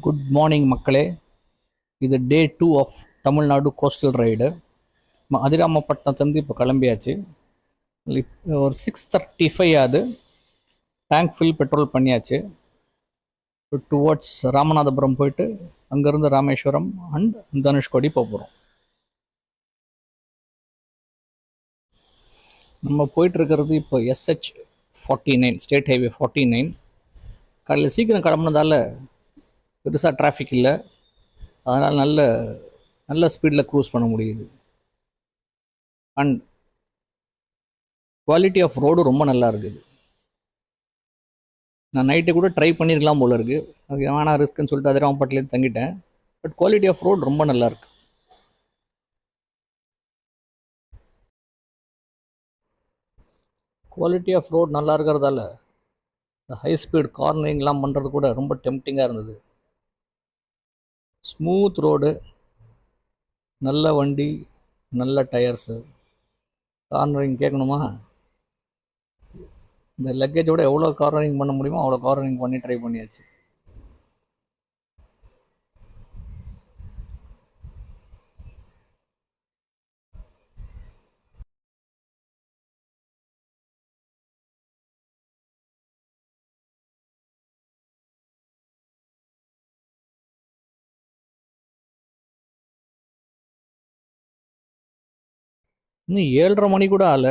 Good morning மக்களே. இது டே 2 of Tamil Nadu coastal ride. அதிராமப்பட்டினத்துலேருந்து இப்போ கிளம்பியாச்சு. ஒரு 6:35 ஆகுது. டேங்க் ஃபில் பெட்ரோல் பண்ணியாச்சு. டுவோர்ட்ஸ் ராமநாதபுரம் போயிட்டு அங்கேருந்து ராமேஸ்வரம் அண்ட் தனுஷ்கோடி போகிறோம். நம்ம போயிட்டுருக்கிறது இப்போ SH49 ஸ்டேட் ஹைவே 49. காலையில் சீக்கிரம் கிளம்புனதால பெருசாக டிராஃபிக் இல்லை. அதனால் நல்ல நல்ல ஸ்பீடில் க்ரூஸ் பண்ண முடியுது. அண்ட் குவாலிட்டி ஆஃப் ரோடு ரொம்ப நல்லா இருக்குது. நான் நைட்டு கூட ட்ரை பண்ணியிருக்கலாம் போல இருக்குது. அது வேணா ரிஸ்க்குன்னு சொல்லிட்டு அதிராமப்பட்டிலேருந்து தங்கிட்டேன். பட் குவாலிட்டி ஆஃப் ரோடு ரொம்ப நல்லா இருக்கு. குவாலிட்டி ஆஃப் ரோடு நல்லா இருக்கிறதால ஹை ஸ்பீட் கார்னரிங்லாம் பண்ணுறது கூட ரொம்ப டெம்ப்டிங்காக இருந்தது. ஸ்மூத் ரோடு, நல்ல வண்டி, நல்ல டயர்ஸு. கார்னரிங் கேட்கணுமா? இந்த லக்கேஜோட எவ்வளோ கார்னரிங் பண்ண முடியுமோ அவ்வளோ கார்னரிங் பண்ணி ட்ரை பண்ணியாச்சு. இன்னும் 7:30 மணி கூட ஆகல,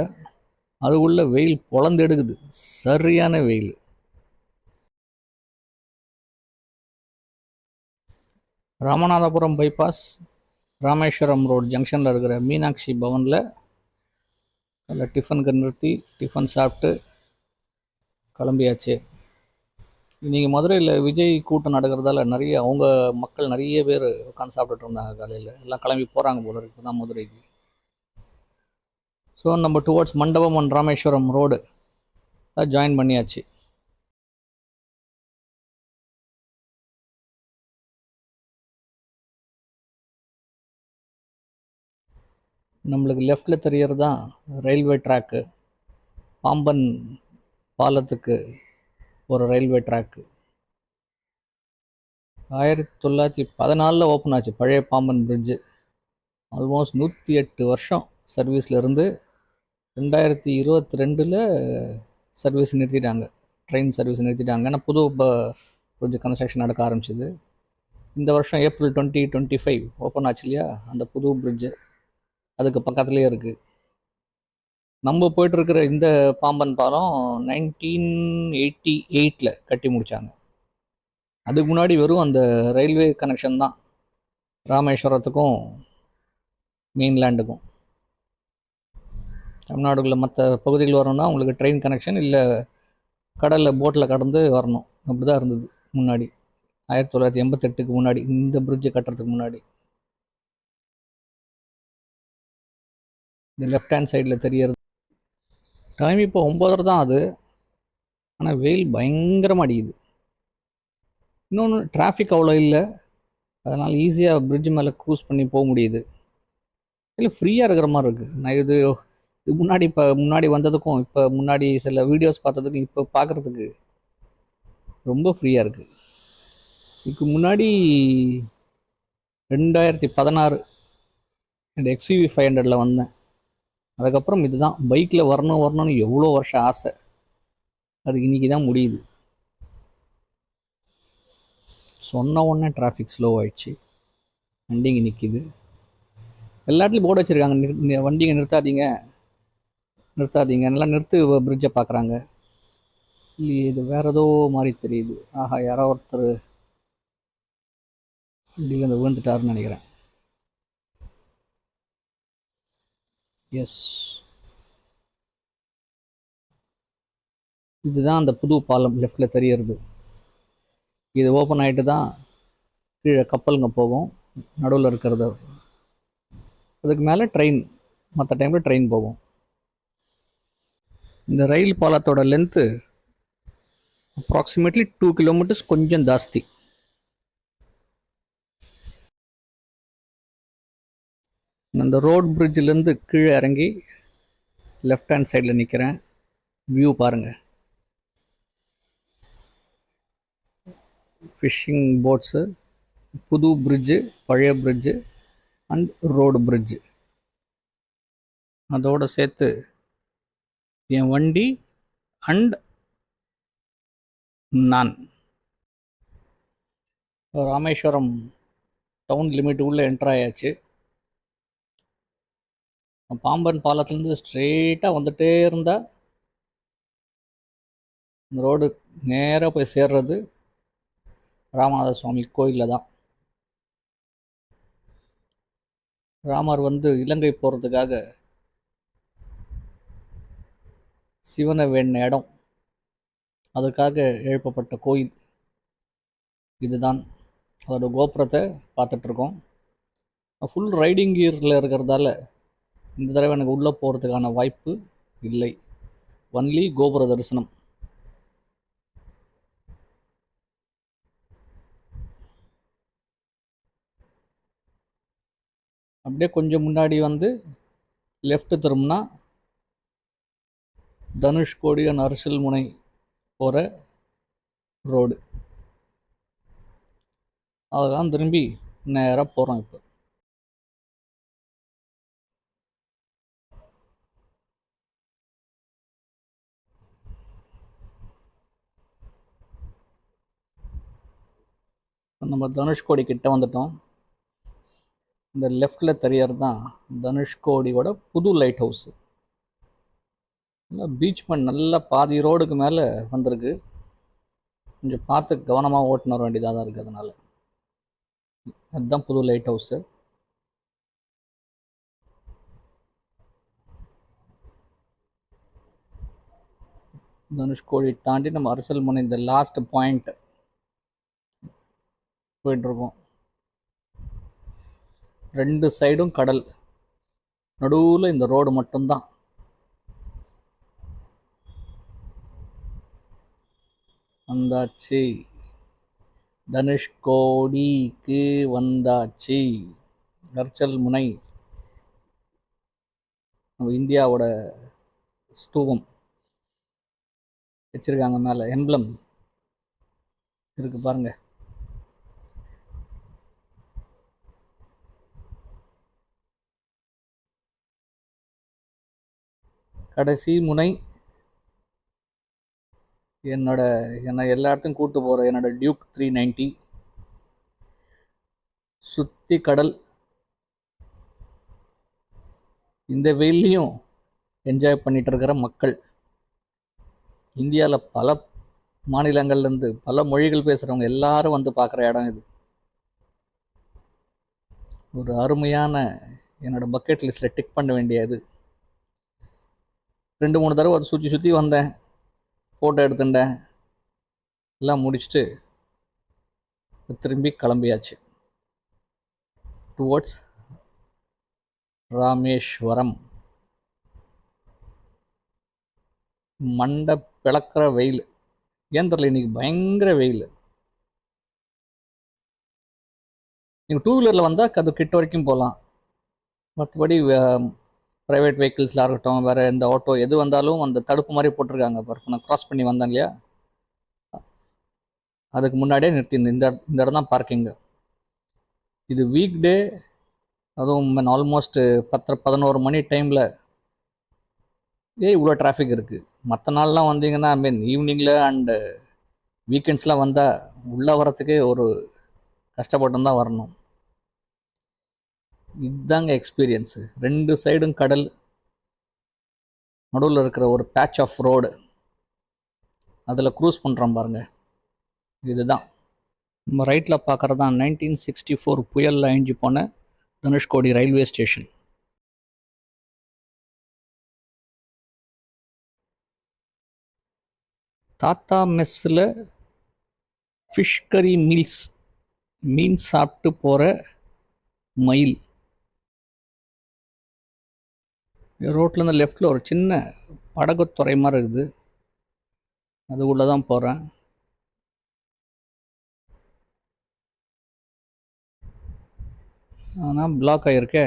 அதுக்குள்ள வெயில் பொழந்து எடுக்குது. சரியான வெயில். ராமநாதபுரம் பைபாஸ் ராமேஸ்வரம் ரோடு ஜங்ஷனில் இருக்கிற மீனாட்சி பவனில் அதில் டிஃபனுக்கு நிறுத்தி டிஃபன் சாப்பிட்டு கிளம்பியாச்சு. இன்றைக்கி மதுரையில் விஜய் கூட்டம் நடக்கிறதால அவங்க மக்கள் நிறைய பேர் உட்காந்து சாப்பிட்டுட்டு இருந்தாங்க. காலையில் எல்லாம் கிளம்பி போகிறாங்க போல இருக்கு தான் மதுரைக்கு. ஸோ நம்ம டுவோர்ட்ஸ் மண்டபம் அண்ட் ராமேஸ்வரம் ரோடு ஜாயின் பண்ணியாச்சு. நம்மளுக்கு லெஃப்டில் தெரியறது தான் ரயில்வே ட்ராக்கு. பாம்பன் பாலத்துக்கு ஒரு ரயில்வே ட்ராக்கு 1914 ஓப்பன் ஆச்சு. பழைய பாம்பன் பிரிட்ஜு ஆல்மோஸ்ட் 108 வருஷம் சர்வீஸில் இருந்து 2022 சர்வீஸ் நிறுத்திட்டாங்க. ட்ரெயின் சர்வீஸ் நிறுத்திட்டாங்க. ஆனால் புது ப்ரொஜெக்ட் கன்ஸ்ட்ரக்ஷன் நடக்க ஆரம்பிச்சிது. இந்த வருஷம் ஏப்ரல் 2025 ஓப்பன் ஆச்சு இல்லையா, அந்த புது பிரிட்ஜு அதுக்கு பக்கத்துலேயே இருக்குது. நம்ம போயிட்டுருக்கிற இந்த பாம்பன் பாலம் 1988 கட்டி முடித்தாங்க. அதுக்கு முன்னாடி வெறும் அந்த ரயில்வே கனெக்ஷன் தான் ராமேஸ்வரத்துக்கும் மெயின்லேண்டுக்கும். தமிழ்நாடுக்குள்ளே மற்ற பகுதிகள் வரணும்னா உங்களுக்கு ட்ரெயின் கனெக்ஷன் இல்லை கடலில் போட்டில் கடந்து வரணும். அப்படி தான் இருந்தது முன்னாடி 1988 முன்னாடி, இந்த பிரிட்ஜு கட்டுறதுக்கு முன்னாடி. இந்த லெஃப்ட் ஹேண்ட் சைடில் தெரியறது டைம் இப்போ 9:30 தான் அது. ஆனால் வெயில் பயங்கரமாக அடிக்குது. இன்னொன்று டிராஃபிக் அவ்வளோ இல்லை, அதனால் ஈஸியாக பிரிட்ஜ் மேலே க்ரூஸ் பண்ணி போக முடியுது. இல்லை ஃப்ரீயாக இருக்கிற மாதிரி இருக்குது. நான் இது முன்னாடி வந்ததுக்கும் இப்போ முன்னாடி சில வீடியோஸ் பார்த்ததுக்கும் இப்போ பார்க்குறதுக்கு ரொம்ப ஃப்ரீயாக இருக்குது. இதுக்கு முன்னாடி 2016 இந்த XUV 500 வந்தேன். அதுக்கப்புறம் இதுதான் பைக்கில் வரணும்னு எவ்வளோ வருஷம் ஆசை. அது இன்றைக்கி தான் முடியுது. சொன்ன உடனே டிராஃபிக் ஸ்லோ ஆகிடுச்சு. வண்டிங்க நிற்கிது. எல்லா இடத்துலையும் போர்டு வச்சுருக்காங்க, வண்டிங்க நிறுத்தாதீங்க நல்லா நிறுத்து பிரிட்ஜை பார்க்குறாங்க. இல்லையே, இது வேறு ஏதோ மாதிரி தெரியுது. ஆஹா, யாரோ ஒருத்தர் வண்டியில் அந்த விழுந்துட்டாருன்னு நினைக்கிறேன். எஸ், இதுதான் அந்த புது பாலம் லெஃப்டில் தெரியறது. இது ஓப்பன் ஆகிட்டு தான் கீழே கப்பலுங்க போகும். நடுவில் இருக்கிறது அதுக்கு மேலே ட்ரெயின், மற்ற டைமில் ட்ரெயின் போகும். இந்த ரயில் பாலத்தோட லென்த்து அப்ராக்சிமேட்லி 2 கிலோமீட்டர்ஸ், கொஞ்சம் ஜாஸ்தி. அந்த ரோட் பிரிட்ஜிலேருந்து கீழே இறங்கி லெஃப்ட் ஹேண்ட் சைடில் நிற்கிறேன். வியூ பாருங்கள். ஃபிஷ்ஷிங் போட்ஸு, புது பிரிட்ஜு, பழைய பிரிட்ஜு அண்ட் ரோடு பிரிட்ஜு. அதோடு சேர்த்து என் வண்டி அண்ட் நான் ராமேஸ்வரம் டவுன் லிமிட்டுக்குள்ளே என்ட்ரு ஆயாச்சு. பாம்பன் பாலத்துலேருந்து ஸ்ட்ரெயிட்டாக வந்துகிட்டே இருந்தால் இந்த ரோடு நேராக போய் சேர்றது ராமநாத சுவாமி கோயிலில் தான். ராமர் இலங்கை போகிறதுக்காக சிவனை வேண்டின இடம், அதுக்காக எழுப்பப்பட்ட கோயில் இதுதான். அதோட கோபுரத்தை பார்த்துட்ருக்கோம். ஃபுல் ரைடிங் கியரில் இருக்கிறதால இந்த தடவை எனக்கு உள்ளே போகிறதுக்கான வாய்ப்பு இல்லை. ஒன்லி கோபுர தரிசனம். அப்படியே கொஞ்சம் முன்னாடி லெஃப்ட் திரும்பினா தனுஷ்கோடி அண்ட் அரசல்முனை போகிற ரோடு. அதுதான் திரும்பி நேராக போகிறோம். இப்போ நம்ம தனுஷ்கோடி கிட்ட வந்துட்டோம். இந்த லெஃப்டில் தெரியறது தான் தனுஷ்கோடியோட புது லைட் ஹவுஸு. நல்லா பீச் பண்ண நல்லா பாதி ரோடுக்கு மேலே வந்திருக்கு. கொஞ்சம் பார்த்து கவனமாக ஓட்டுன்னு வர வேண்டியதாக தான் இருக்குது. அதனால் அதுதான் புது லைட் ஹவுஸு. தனுஷ்கோடி தாண்டி நம்ம அரசல்முனை இந்த லாஸ்ட் பாயிண்ட் போயிட்டுருக்கோம். 2 சைடும் கடல், நடுவில் இந்த ரோடு மட்டும்தான். வந்தாச்சு, தனுஷ்கோடிக்கு வந்தாச்சு. அரசல்முனை நம்ம இந்தியாவோட ஸ்தூபம் வச்சுருக்காங்க, மேலே எம்ப்ளம் இருக்குது பாருங்கள். கடைசி முனை என்னை எல்லா இடத்தையும் கூப்பிட்டு போகிற என்னோட டியூக் 390. சுற்றி கடல். இந்த வெயிலையும் என்ஜாய் பண்ணிகிட்டு இருக்கிற மக்கள். இந்தியாவில் பல மாநிலங்கள்லேருந்து பல மொழிகள் பேசுகிறவங்க எல்லாரும் பார்க்குற இடம் இது. ஒரு அருமையான என்னோட பக்கெட் லிஸ்ட்டில் டிக் பண்ண வேண்டியது. 2-3 தடவை அதை சுற்றி வந்தேன், ஃபோட்டோ எடுத்துட்டேன், எல்லாம் முடிச்சுட்டு திரும்பி கிளம்பியாச்சு டுவர்ட்ஸ் ராமேஸ்வரம். மண்டை பிளக்கிற வெயில். ஏன் தெரியல, இன்னைக்கு பயங்கர வெயில். நீங்கள் 2 வீலரில் வந்தால் அது கிட்ட வரைக்கும் போகலாம். மற்றபடி ப்ரைவேட் வெஹிக்கிள்ஸில் இருக்கட்டும், வேறு எந்த ஆட்டோ எது வந்தாலும் அந்த தடுப்பு மாதிரி போட்டிருக்காங்க. பாருங்க, நான் க்ராஸ் பண்ணி வந்தேன் இல்லையா, அதுக்கு முன்னாடியே நிறுத்திருந்தேன். இந்த இடம் தான் பார்க்கிங்கு. இது வீக் டே, அதுவும் ஆல்மோஸ்ட் 10-11 மணி டைமில் இவ்வளோ டிராஃபிக் இருக்குது. மற்ற நாள்லாம் வந்தீங்கன்னா ஈவினிங்கில் அண்டு வீக்கெண்ட்ஸ்லாம் வந்தால் உள்ளே வரத்துக்கே ஒரு கஷ்டப்பட்டு தான் வரணும். இதுதாங்க எக்ஸ்பீரியன்ஸு. 2 சைடும் கடல், நடுவில் இருக்கிற ஒரு பேட்ச் ஆஃப் ரோடு, அதில் க்ரூஸ் பண்ணுறோம் பாருங்கள். இதுதான் நம்ம ரைட்டில் பார்க்குறது தான் 1964 புயலில் அழிஞ்சு போன தனுஷ்கோடி ரயில்வே ஸ்டேஷன். தாத்தா மெஸ்ஸில் ஃபிஷ் கறி மீன் சாப்பிட்டு போகிற மயில். ரோட்லேருந்து லெஃப்டில் ஒரு சின்ன படகுத்துறை மாதிரி இருக்குது, அது உள்ளே தான் போகிறேன். ஆனால் பிளாக் ஆகிருக்கே,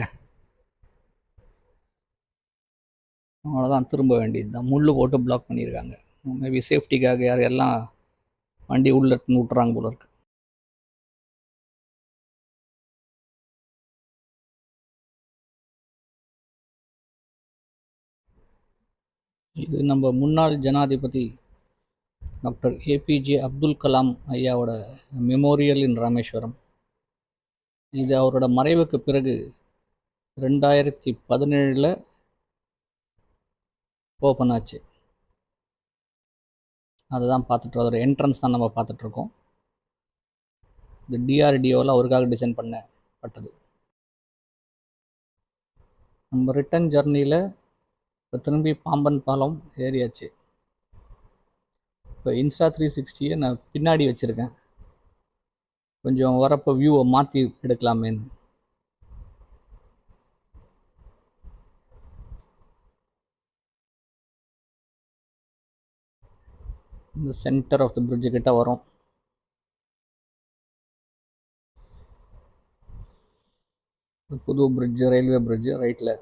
அவ்வளோதான், திரும்ப வேண்டியது தான். முள் போட்டு பிளாக் பண்ணியிருக்காங்க. மேபி சேஃப்டிக்காக யாரெல்லாம் வண்டி உள்ளே விட்டுறாங்க போல இருக்கு. இது நம்ம முன்னாள் ஜனாதிபதி டாக்டர் ஏபிஜே அப்துல் கலாம் ஐயாவோட மெமோரியல் இன் ராமேஸ்வரம். இது அவரோட மறைவுக்கு பிறகு 2017 ஓப்பன் ஆச்சு. அதுதான் பார்த்துட்டு அதோட என்ட்ரன்ஸ் தான் நம்ம பார்த்துட்ருக்கோம். இது டிஆர்டிஓவில் அவருக்காக டிசைன் பண்ணப்பட்டது. நம்ம ரிட்டன் ஜர்னியில் இப்போ திரும்பி பாம்பன் பாலம் ஏறியாச்சு. இப்போ இன்ஸ்டா 360 நான் பின்னாடி வச்சுருக்கேன், கொஞ்சம் வரப்போ வியூவை மாற்றி எடுக்கலாமேன்னு. இந்த சென்டர் ஆஃப் த பிரிட்ஜு கிட்ட வரும். புது பிரிட்ஜு, ரயில்வே பிரிட்ஜு ரைட்டில்.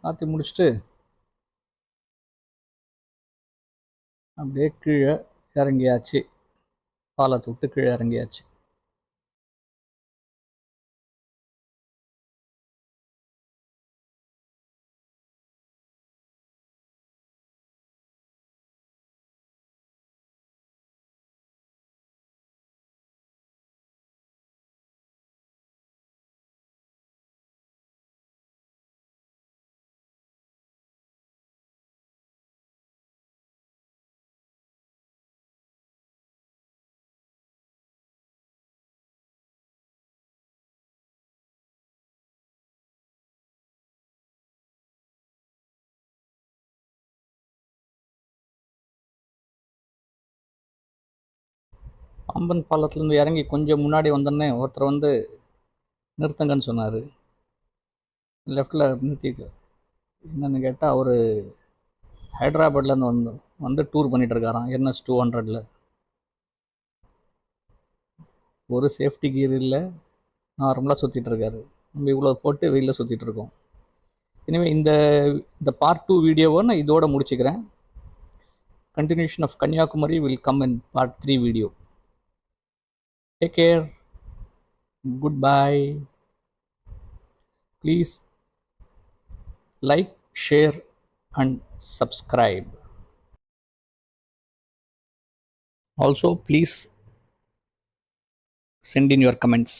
மாற்றி முடிச்சுட்டு அப்படியே கீழே இறங்கியாச்சு. பாலத்தை விட்டு கீழே இறங்கியாச்சு. பாம்பன் பாலத்துலேருந்து இறங்கி கொஞ்சம் முன்னாடி வந்தோடனே ஒருத்தர் வந்து நிறுத்துங்கன்னு சொன்னார். லெஃப்டில் நிறுத்திக்க. என்னென்னு கேட்டால் அவர் ஹைதராபாத்லேருந்து வந்து டூர் பண்ணிகிட்ருக்காராம் NS 200. ஒரு சேஃப்டி கியர் இல்லை, நார்மலாக சுற்றிட்டுருக்காரு. நம்ம இவ்வளோ போட்டு வெயிலில் சுற்றிட்டுருக்கோம். இனிமேல் இந்த பார்ட் 2 வீடியோவை நான் இதோடு முடிச்சுக்கிறேன். Continuation of Kanyakumari will come in part 3 video. Take care. Goodbye. Please like, share and subscribe. Also, please send in your comments.